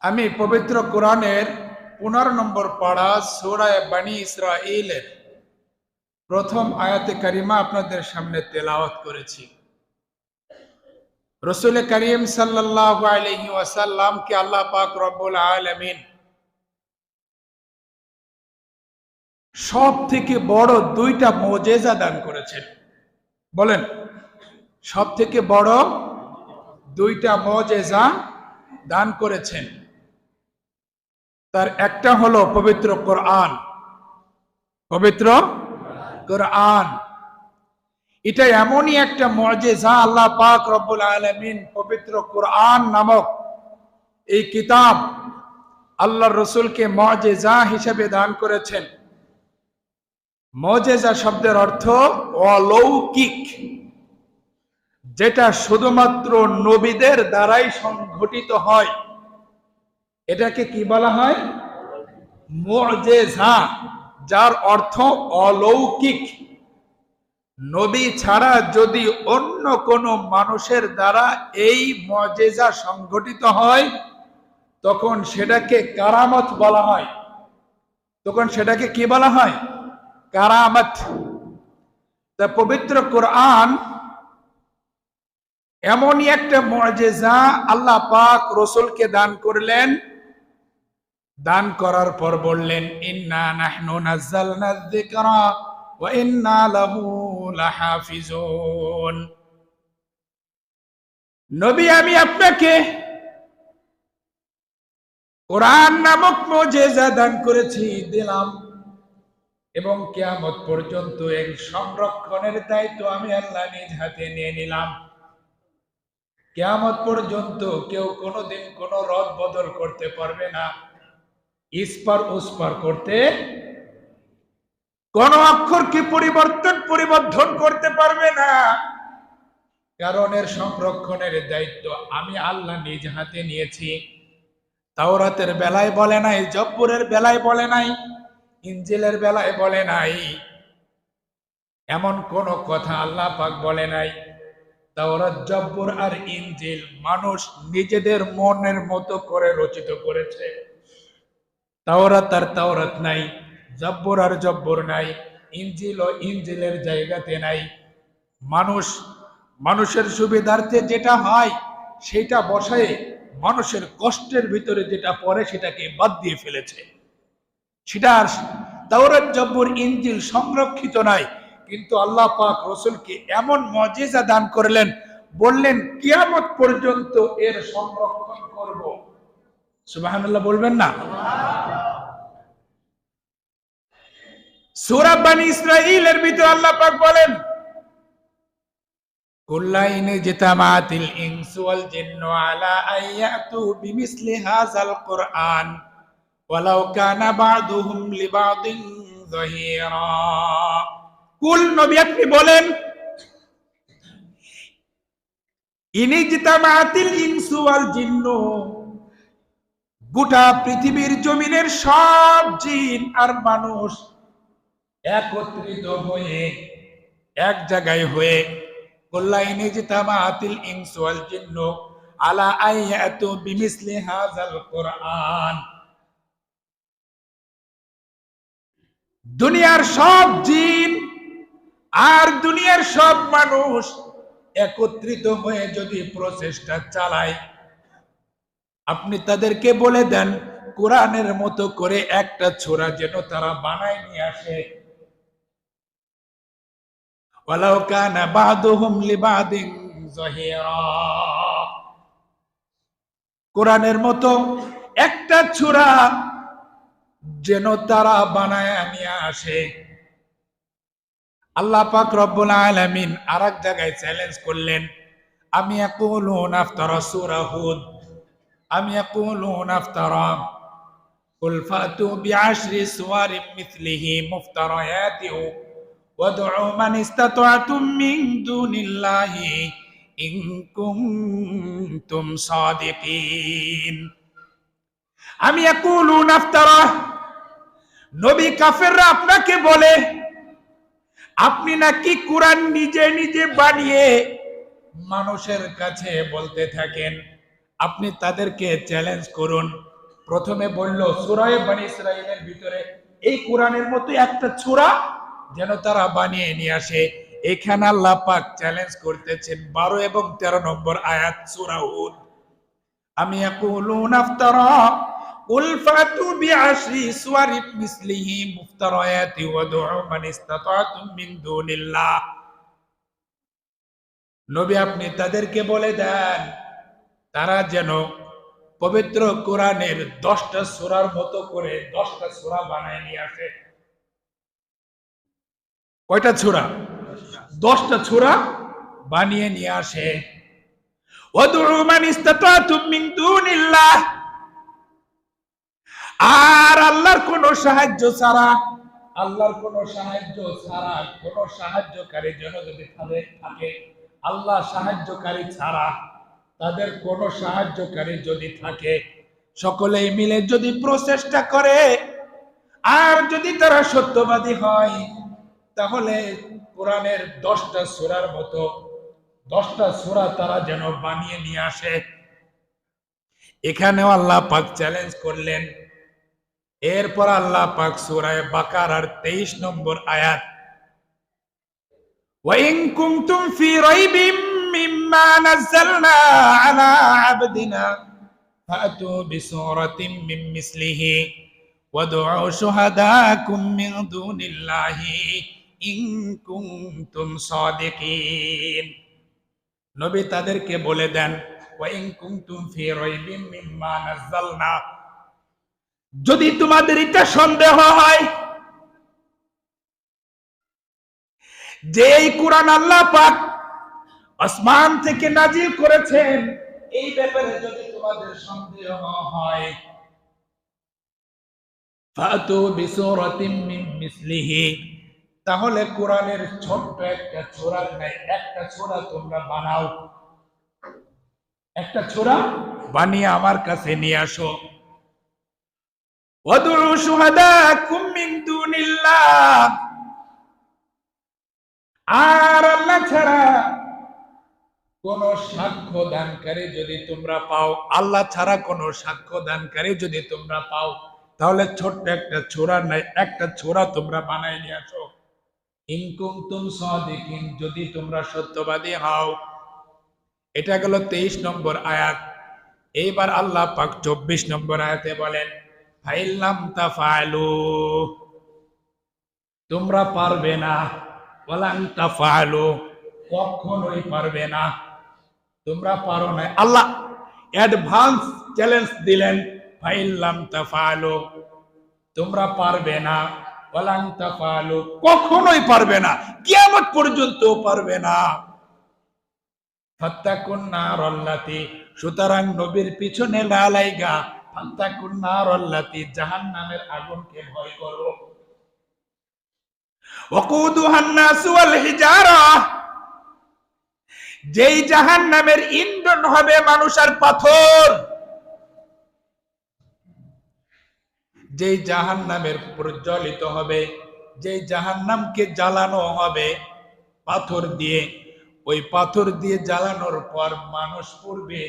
আমি পবিত্র কোরআনের 15 নম্বর পারা সূরা বনী ইসরাঈলের প্রথম আয়াতে কারিমা আপনাদের সামনে তেলাওয়াত করেছি। রাসূল করিম সাল্লাল্লাহু আলাইহি ওয়াসাল্লামকে আল্লাহ পাক রব্বুল আলামিন সব থেকে বড় দুইটা মুজিজা দান করেছেন। বলেন, সব থেকে বড় দুইটা মুজিজা দান করেছেন। তার একটা হলো পবিত্র কোরআন। পবিত্র কোরআন এটা এমনই একটা মুজিজা, আল্লাহ পাক রব্বুল আলামিন পবিত্র কোরআন নামক এই কিতাব আল্লাহর রাসূলকে মুজিজা হিসেবে দান করেছেন। মুজিজা শব্দের অর্থ অলৌকিক, যেটা শুধুমাত্র নবীদের দ্বারাই সংঘটিত হয়। এটাকে কি বলা হয়? মুজিজা, যার অর্থ অলৌকিক। নবী ছাড়া যদি অন্য কোন মানুষের দ্বারা এই মুজিজা সংঘটিত হয় তখন সেটাকে কারামত বলা হয়। তখন সেটাকে কি বলা হয়? কারামত। তা পবিত্র কোরআন এমনই একটা মুজিজা আল্লাহ পাক রাসূলকে দান করলেন। দান করার পর বললেন, ইন্না নাহনু নাযালনা যিকরা ওয়া ইন্না লাহু লাহাফিজুন। নবী, আমি আপনাকে কোরআন নামক মুজিজা দান করেছি, দিলাম, এবং কিয়ামত পর্যন্ত এর সংরক্ষণের দায়িত্ব আমি আল্লাহ নিজ হাতে নিয়ে নিলাম। কিয়ামত পর্যন্ত কেউ কোনোদিন কোনো রদ বদল করতে পারবে না, ইসপার উসপার করতে, কোন অক্ষরকে পরিবর্তন করতে পারবে না, কারণ এর সংরক্ষণের দায়িত্ব আমি আল্লাহ নিজ হাতে নিয়েছি। তাওরাতের বেলায় বলে নাই, জব্বুরের বেলায় বলে নাই, ইনজিলের বেলায় বলে নাই, এমন কোন কথা আল্লাহ পাক বলে নাই। তাওরাত, জব্বুর আর ইনজিল মানুষ নিজেদের মনের মতো করে রচিত করেছে। তাওরাত আর তাওরাত নাই, জব্বুর আর জব্বুর নাই, ইনজিল ও ইনজিলের জায়গাতে নাই। মানুষের সুবিধার্থে যেটা হয় সেটা বসায়, মানুষের কষ্টের ভিতরে যেটা পড়ে সেটাকে বাদ দিয়ে ফেলেছে। সেটা তাওরাত, জব্বুর, ইনজিল সংরক্ষিত নাই, কিন্তু আল্লাহ পাক রাসূলকে এমন মুজিজা দান করলেন, বললেন কিয়ামত পর্যন্ত এর সংরক্ষণ করব। সুবহানাল্লাহ বলবেন না? সূরা বনী ইসরাঈলের ভিতর আল্লাহ পাক বলেন, কুল্লাইন জিতামাতিল ইনসু ওয়াল জিন্নু আলা আইয়াতু বিমিসলি হাযাল কুরআন ওয়ালাউ কানা বা'দুহুম লিবা'দিন যাহিরা। কুল, নবী আপনি বলেন, ইনি জিতামাতিল ইনসু ওয়াল জিন্নু, গোটা পৃথিবীর জমিনের সব জিন আর মানুষ একত্রিত হয়ে, এক জায়গায় হয়ে, কুল্লাইনি জিতামাতিল ইনসু ওয়াল জিন্নু আলা আইয়াতু বিমিসলি হাযাল কুরআন, দুনিয়ার সব জিন আর দুনিয়ার সব মানুষ একত্রিত হয়ে যদি প্রচেষ্টা চালায়, আপনি তাদেরকে বলে দেন কোরআনের মতো করে একটা সূরা যেন তারা বানায় নিয়ে আসে। ওয়ালাউ কানা বা'দুহুম লিবা'দিন যাহিরা, কোরআনের মতো একটা সূরা যেন তারা বানায় নিয়ে আসে। আল্লাহ পাক রব্বুল আলামিন আরেক জায়গায় চ্যালেঞ্জ করলেন, আমি ইয়াকুলুনা আফতারা সূরা হুদ, আমি ইয়াকুলুনা আফতারা, কুল ফাতু বিআশরি সুওয়ারিন মিথলিহি মুফতারায়াতিন ওয়াদউ মান ইসতাতা'তুম মিন দুনিল্লাহি ইন কুনতুম সাদিকিন। আমি ইয়াকুলুনা আফতারা, নবী কাফেররা আপনাকে বলে আপনি নাকি কোরআন নিজে নিজে বানিয়ে মানুষের কাছে বলতে থাকেন। আপনি তাদেরকে চ্যালেঞ্জ করুন, প্রথমে বলল সূরা বনী ইসরাঈলের ভিতরে এই কোরআনের মতো একটা সূরা যেন তারা বানিয়ে নিয়ে আসে। এখানে আল্লাহ পাক চ্যালেঞ্জ করতেছেন 12 এবং 13 নম্বর আয়াত সূরা হুদ। আমি ইয়াকুলুনা ইফতারা কুল ফাতু বিআশরি সুওয়ারিন মিসলিহি মুফতারায়াতি ওয়াদউ মান ইসতাতাতুম মিন দুনিল্লাহ। নবী আপনি তাদেরকে বলে দেন তারা যেন পবিত্র কোরআনের 10টা সূরার মতো করে 10টা সূরা বানায় নিয়ে আসে। কয়টা সূরা? 10টা সূরা বানিয়ে নিয়ে আসে। ওয়াদউ মান ইসতাতাতুম মিন দুনিল্লাহ, আর আল্লাহর কোন সাহায্য ছাড়া, আল্লাহর কোন সাহায্য ছাড়া কোন সাহায্যকারী যেন যদি থাকে, আল্লাহ সাহায্যকারী ছাড়া তাদের কোন সাহায্যকারী যদি থাকে, সকলেই মিলে যদি প্রচেষ্টা করে আর যদি তারা সত্যবাদী হয়, তাহলে কোরআনের 10টা সূরার মতো 10টা সূরা তারা যেন বানিয়ে নিয়ে আসে। এখানেও আল্লাহ পাক চ্যালেঞ্জ করলেন। এরপর আল্লাহ পাক সূরা বাকারার 23 নম্বর আয়াত, وَإِن كُنتُمْ فِي رَيْبٍ مِّمَّا نَزَّلْنَا عَلَى عَبْدِنَا فَأْتُوا بِسُورَةٍ مِّن مِّثْلِهِ وَادْعُوا شُهَدَاءَكُم مِّن دُونِ اللَّهِ إِن كُنتُمْ صَادِقِينَ। নবী তাদেরকে বলে দেন وَإِن كُنتُمْ فِي رَيْبٍ مِّمَّا نَزَّلْنَا, যদি তোমাদের এটা সন্দেহ হয় যে এই কোরআন আল্লাহ পাক আসমান থেকে নাজিল করেছেন, এই ব্যাপারে যদি তোমাদের সন্দেহ হয়, ফাতু বিসূরাতিন মিন মিসলিহি, তাহলে কোরআনের ছোট্ট একটা সূরার নাই একটা সূরা তোমরা বানাও, একটা সূরা বানিয়ে আমার কাছে নিয়ে আসো। ওয়াদউ শুহাদাকুম মিন দুনিল্লাহ, আর আল্লাহ ছাড়া কোন সাক্ষ্য দানকারী যদি তোমরা পাও, আল্লাহ ছাড়া কোন সাক্ষ্য দানকারী যদি তোমরা পাও, তাহলে ছোট্ট একটা সূরা নাই একটা সূরা তোমরা বানাই নিয়ে আসো। ইন কুনতুম সাদিকিন, যদি তোমরা সত্যবাদী হও। এটা গেল 23 নম্বর আয়াত। এইবার আল্লাহ পাক 24 নম্বর আয়াতে বলেন ফাইল্লাম তাফআলু, তোমরা পারবে না, ওয়ালান তাফআলু, কখনোই পারবে না, তোমরা পারো না। আল্লাহ অ্যাডভান্স চ্যালেঞ্জ দিলেন ফাইল্লাম তাফআলু, তোমরা পারবে না, ওয়ালান তাফআলু, কখনোই পারবে না, কিয়ামত পর্যন্ত পারবে না। ফাত্তাকুন নারাল্লাতি, সুতরাং নবীর পিছনে না লাইগা ফাত্তাকুন নারাল্লাতি, জাহান্নামের আগুনকে ভয় করো। ওয়াকুদুহান নাসু ওয়াল হিজারা, যেই জাহান্নামের ইন্ধন হবে মানুষ আর পাথর, যেই জাহান্নামের প্রজ্বলিত হবে, যেই জাহান্নামকে জ্বালানো হবে পাথর দিয়ে, ওই পাথর দিয়ে জ্বালানোর পর মানুষ পড়বে,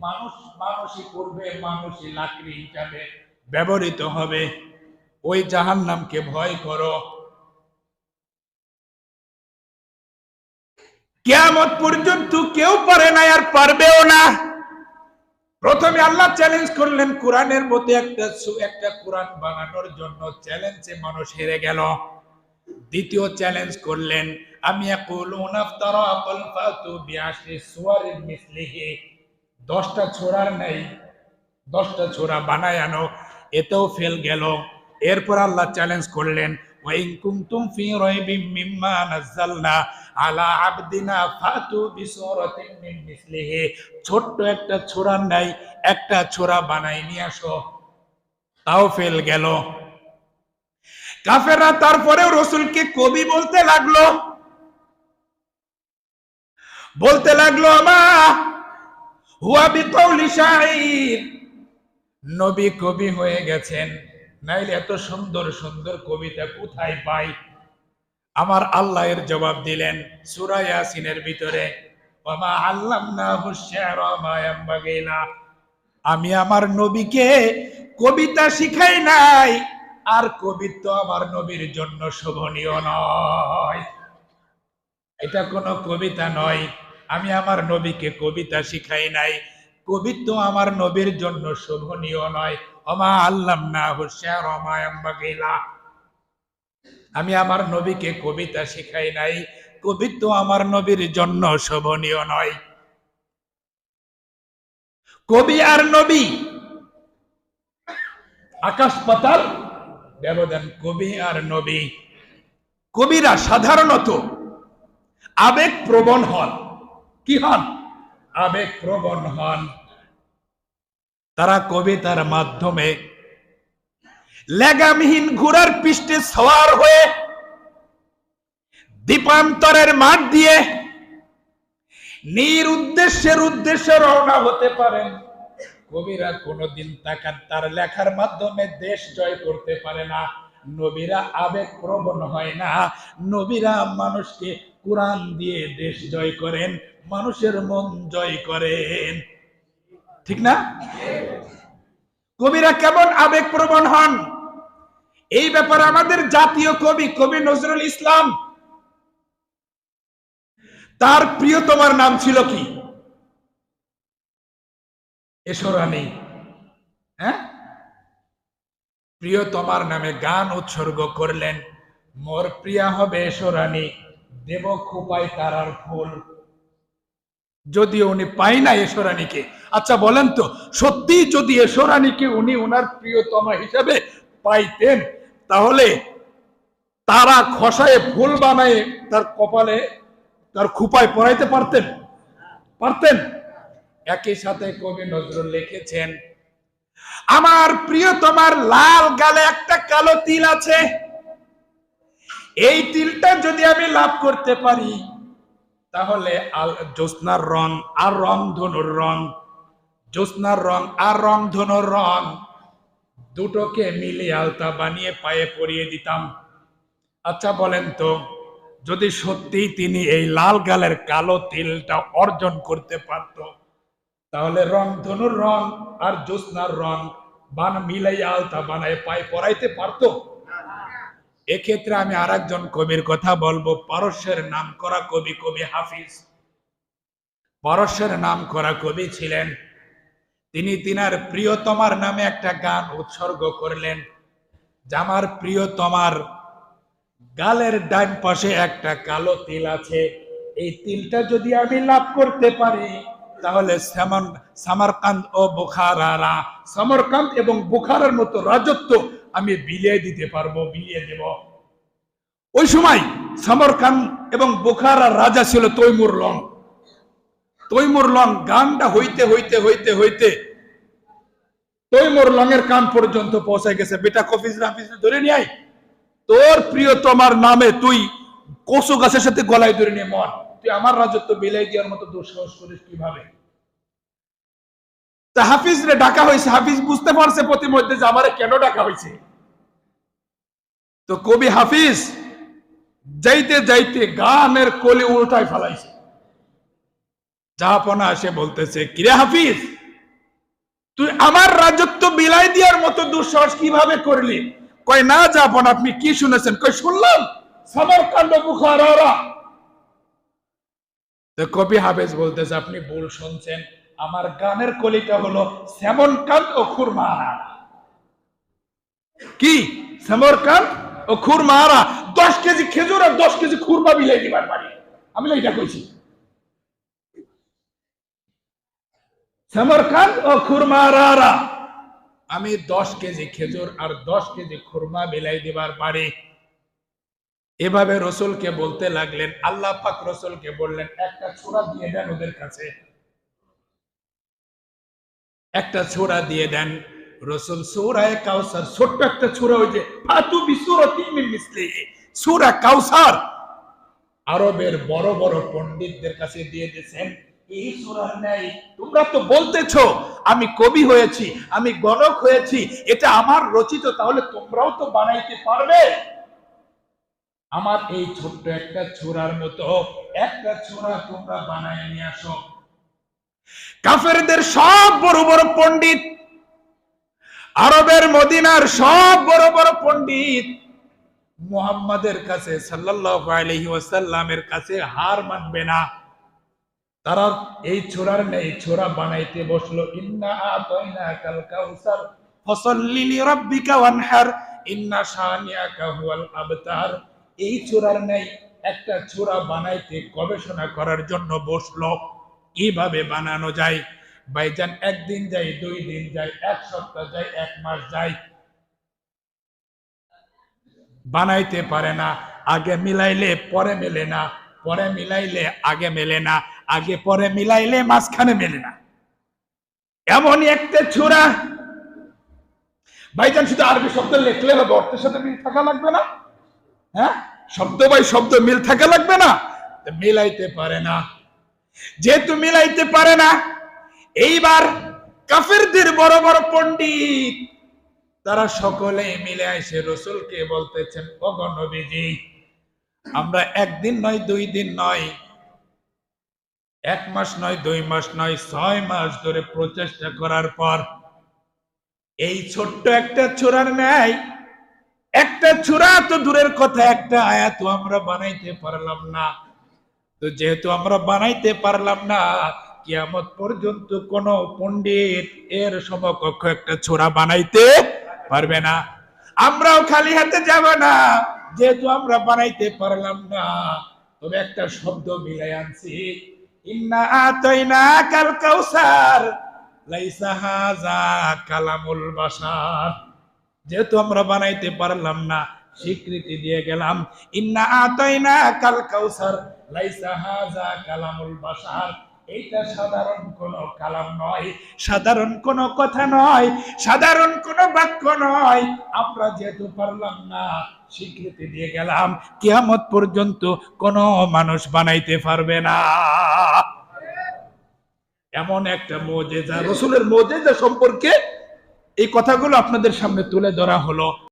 মানুষই পড়বে, মানুষই লাকড়ি হিসাবে ব্যবহৃত হবে। ওই জাহান্নামকে ভয় করো। কিয়ামত পর্যন্ত কেউ পারে না আর পারবেও না। প্রথমে আল্লাহ চ্যালেঞ্জ করলেন কোরআনের মতো একটা কোরআন বানানোর জন্য, চ্যালেঞ্জে মানুষ হেরে গেল। দ্বিতীয় চ্যালেঞ্জ করলেন আমি ইয়াকুলুনা ইফতারা কুল ফাতু বিআশরি সুওয়ারিন মিসলিহি, 10টা সূরার নাই 10টা সূরা বানায় আনো, এতেও ফেল গেল। এরপর আল্লাহ চ্যালেঞ্জ করলেন ওয়াইন কুনতুম ফি রাইবিম মিম্মা নাযালনা আলা আবদিনা ফাতু বিসূরাতিন মিন মিসলিহি, ছোট্ট একটা সূরা নাই একটা সূরা বানায় নিয়ে আসো, তাও ফেল গেল। কাফেররা তারপরেও রাসূলকে কবি বলতে লাগলো মা হুয়া বিকাউলি শাঈর, নবী কবি হয়ে গেছেন, নাইলে এত সুন্দর সুন্দর কবিতা কোথায় পাই। আমার আল্লাহ এর জবাব দিলেন সূরা ইয়াসিনের ভিতরে ওয়ামা আল্লামনাহু শি'রা মা ইয়ানবাগি লা, আমি আমার নবীকে কবিতা শিখাই নাই, আর কবিত্ব আমার নবীর জন্য শোভনীয় নয়। এটা কোনো কবিতা নয়। আমি আমার নবীকে কবিতা শিখাই নাই, কবিত্ব আমার নবীর জন্য শোভনীয় নয়। ওমা আল্লামনাহু শি'রা ওমা ইয়ানবাগি লা। আমি আমার নবীকে কবিতা শিখাই নাই, কবিত্ব আমার নবীর জন্য শোভনীয় নয়। কবি আর নবী আকাশ পাতাল ব্যবধান। কবি আর নবী, কবিরা সাধারণত আবেগ প্রবণ হন। কি হন? আবেগ প্রবণ হন। তারা কবিতার মাধ্যমে লেগামহীন ঘোড়ার পৃষ্ঠে সওয়ার হয়ে দ্বীপান্তরের মাঠ দিয়ে উদ্দেশ্যে রওনা হতে পারেন। কবিরা কোনোদিন তার লেখার মাধ্যমে দেশ জয় করতে পারে না। নবীরা আবেগ প্রবণ হয় না। নবীরা মানুষকে কোরআন দিয়ে দেশ জয় করেন, মানুষের মন জয় করেন। ঠিক না? কবিরা কেমন আবেগ প্রবণ হন, এই ব্যাপারে আমাদের জাতীয় কবি নজরুল ইসলাম, তার প্রিয়তমার নাম ছিল কি? এসরানী। হ্যাঁ, প্রিয়তমার নামে গান উৎসর্গ করলেন। মোর প্রিয়া হবে এসরানী, দেব খোপায় তারার ফুল। যদিও উনি পাই না এসরানীকে। আচ্ছা বলেন তো, সত্যি যদি এসরানীকে উনি ওনার প্রিয়তমা হিসেবে পাইতেন, তাহলে তারা খসায়ে ফুল বানায় তার কপালে, তার খোপায় পরাইতে পারতেন? পারতেন? একই সাথে কবি নজরুল লিখেছেন, আমার প্রিয়তমার লাল গালে একটা কালো তিল আছে, এই তিলটা যদি আমি লাভ করতে পারি, তাহলে জ্যোৎস্নার রং আর রংধনুর রং, জ্যোৎস্নার রং আর রংধনুর রং দুটোকে মিলিয়ে আলতা বানিয়ে পায়ে পরিয়ে দিতাম। আচ্ছা বলেন তো, যদি সত্যি তিনি এই লাল গালের কালো তিলটা অর্জন করতে পারত, তাহলে রংধনুর রং আর জ্যোৎস্নার রং মিলাইয়া আলতা বানায় পায়ে পরাইতে পারতো? এক্ষেত্রে আমি আর একজন কবির কথা বলবো, পারস্যের নাম করা কবি হাফিজ। পারস্যের নাম করা কবি ছিলেন। তিনি তিনার প্রিয়তমার নামে একটা গান উৎসর্গ করলেন, যে আমার প্রিয়তমার গালের ডান পাশে একটা কালো তিল আছে, এই তিলটা যদি আমি লাভ করতে পারি, তাহলে সামারকান্দ ও বুখারা, সামারকান্দ এবং বুখারার মতো রাজত্ব আমি বিলিয়ে দিতে পারবো, বিলিয়ে দেব। ওই সময় সামারকান্দ এবং বুখারার রাজা ছিল তৈমুর লং। তৈমুর লং গানটা হইতে হইতে হইতে হইতে তৈমুর লং এর কান পর্যন্ত পৌঁছে গেছে, বেটা কফিজ ধরে নিয়ে আয়, তোর প্রিয়তমার নামে তুই কচু গাছের সাথে গলায় ধরে নিয়ে মর, তুই আমার রাজত্ব বিলাই দেওয়ার মতো দুঃসাহস করিস কিভাবে? তা হাফিজ রে ডাকা হয়েছে। হাফিজ বুঝতে পারছে প্রতিমধ্যে যে আমারে কেন ডাকা হয়েছে। তো কবি হাফিজ যাইতে যাইতে গানের কলি উল্টায় ফেলাইছে। জাহাপনা এসে বলতেছে, কিরে হাফিজ, তুই আমার রাজত্ব বিলাই দেওয়ার মতো দুঃসাহস কিভাবে করলি? কয় না জাহাপনা, আপনি কি শুনেছেন? কয় শুনলাম সামারকান্দ বুখারা। তো কবি হাফিজ বলতেছে, আপনি ভুল শুনছেন, আমার গানের কলিটা হলো সামারকান্দ ও খুরমারা। কি? সামারকান্দ ও খুরমারা। 10 কেজি খেজুর আর 10 কেজি খুরমা মিলাই দিবার পারি, আমি এটা কইছি। সামারকান্দ ও খুরমারা, আমি 10 কেজি খেজুর আর 10 কেজি খুরমা মিলাই দিবার পারি। এভাবে রসুলকে বলতে লাগলেন। আল্লাহ পাক রসুলকে বললেন, একটা ছোরা দিয়ে দেন ওদের কাছে, একটা ছোরা দিয়ে দেন। রসুল সূরায়ে কাউসার, ছোট্ট একটা ছোরা, ওই যে ফাতু বিসূরাতিন মিন মিসলিহি, সূরা কাউসার, আরবের বড় বড় পণ্ডিতদের কাছে দিয়ে দিয়েছেন। এই সূরার নাই, তোমরা তো বলতেছো আমি কবি হয়েছি, আমি গণক হয়েছি, এটা আমার রচিত, তাহলে তোমরাও তো বানাইতে পারবে। আমার এই ছোট্ট একটা ছোরার মতো একটা ছোরা তোমরা বানায় নিয়ে আসো। কাফেরদের সব বড় বড় পণ্ডিত আরবের মদিনার সব বড় বড় পণ্ডিত মুহাম্মাদের কাছে সাল্লাল্লাহু আলাইহি ওয়াসাল্লামের কাছে হার মানবে না। তারা এই ছোরার নেই ছোরা বানাইতে বসলো। ইন্না আতাইনাকাল কাউসার ফাসাল্লি লিরাব্বিকা ওয়ানহার ইন্না শানিয়াকা হুয়াল আবতার। এই ছোরার নেই একটা ছোরা বানাইতে গবেষণা করার জন্য বসলো, কিভাবে বানানো যায়। ভাইজান, একদিন যায়, 2 দিন যায়, 1 সপ্তাহ যায়, 1 মাস যায়, বানাইতে পারে না। আগে মিলাইলে পরে মেলে না, পরে মিলাইলে আগে মেলে না, আগে পরে মিলাইলে মাঝখানে মেলে না। এমনই একটা ছোরা। ভাইজান, শুধু আরবি শব্দ লিখলে হবে, অর্থের সাথে মিল থাকা লাগবে না? হ্যাঁ, শব্দ বাই শব্দ মিল থাকা লাগবে না? মিলাইতে পারে না। যেহেতু মিলাইতে পারে না, এইবার কাফেরদের বড় বড় পণ্ডিত তারা সকলে মিলে এসে রাসূলকে বলতেছেন, ওগো নবীজি, আমরা 1 দিন নয়, 2 দিন নয়, 1 মাস নয়, 2 মাস নয়, 6 মাস ধরে প্রচেষ্টা করার পর এই ছোট্ট একটা ছোরার ন্যায় একটা ছোরা তো দূরের কথা, একটা আয়াতও আমরা বানাইতে পারলাম না। তো যেহেতু আমরা বানাইতে পারলাম না, কিয়ামত পর্যন্ত কোন পণ্ডিত এর সমকক্ষ একটা ছোরা বানাইতে পারবে না। আমরাও খালি হাতে যাব না, যেহেতু আমরা বানাইতে পারলাম না, তবে একটা শব্দ মিলাই আনছি, ইন্না আতাইনাকাল কাউসার লাইসা হাযা কালামুল বাশার। যেহেতু আমরা বানাইতে পারলাম না, স্বীকৃতি দিয়ে গেলাম, ইন্না আতাইনাকাল কাউসার লাইসা হাযা কালামুল বাশার। এইটা সাধারণ কোন কালাম নয়, সাধারণ কোন কথা নয়, সাধারণ কোন বাক্য নয়। আমরা যেহেতু পারলাম না, স্বীকৃতি দিয়ে গেলাম, কিয়ামত পর্যন্ত কোন মানুষ বানাইতে পারবে না। এমন একটা মুজিজা, রাসূলের মুজিজা সম্পর্কে এই কথাগুলো আপনাদের সামনে তুলে ধরা হলো।